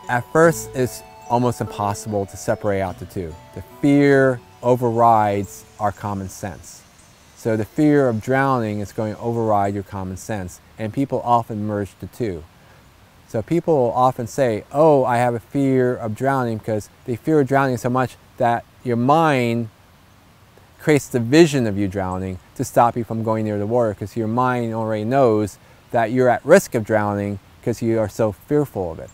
At first, it's almost impossible to separate out the two. The fear overrides our common sense. So the fear of drowning is going to override your common sense, and people often merge the two. So people will often say, oh, I have a fear of drowning, because they fear drowning so much that your mind creates the vision of you drowning to stop you from going near the water, because your mind already knows that you're at risk of drowning because you are so fearful of it.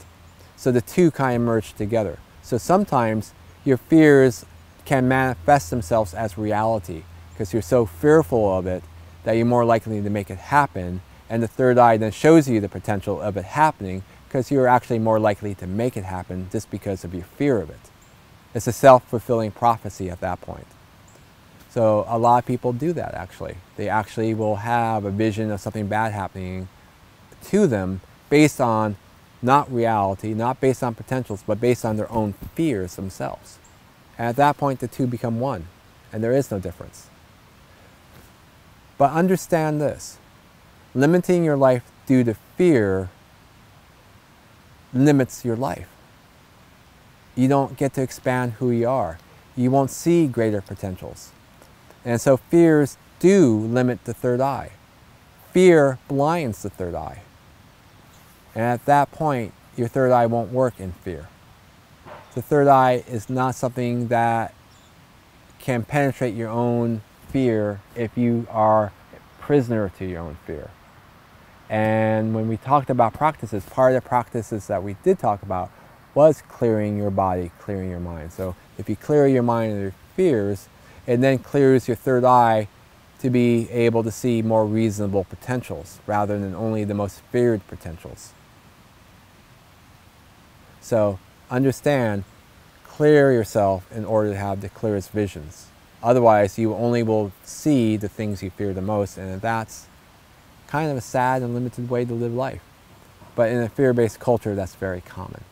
So the two kind of merge together. So sometimes your fears can manifest themselves as reality because you're so fearful of it that you're more likely to make it happen, and the third eye then shows you the potential of it happening because you're actually more likely to make it happen just because of your fear of it. It's a self-fulfilling prophecy at that point. So a lot of people do that actually. They actually will have a vision of something bad happening to them based on not reality, not based on potentials, but based on their own fears themselves. And at that point, the two become one, and there is no difference. But understand this, limiting your life due to fear limits your life. You don't get to expand who you are. You won't see greater potentials. And so fears do limit the third eye. Fear blinds the third eye. And at that point, your third eye won't work in fear. The third eye is not something that can penetrate your own fear if you are a prisoner to your own fear. And when we talked about practices, part of the practices that we did talk about was clearing your body, clearing your mind. So if you clear your mind of your fears, it then clears your third eye to be able to see more reasonable potentials rather than only the most feared potentials. So understand, clear yourself in order to have the clearest visions. Otherwise, you only will see the things you fear the most, and that's kind of a sad and limited way to live life. But in a fear-based culture, that's very common.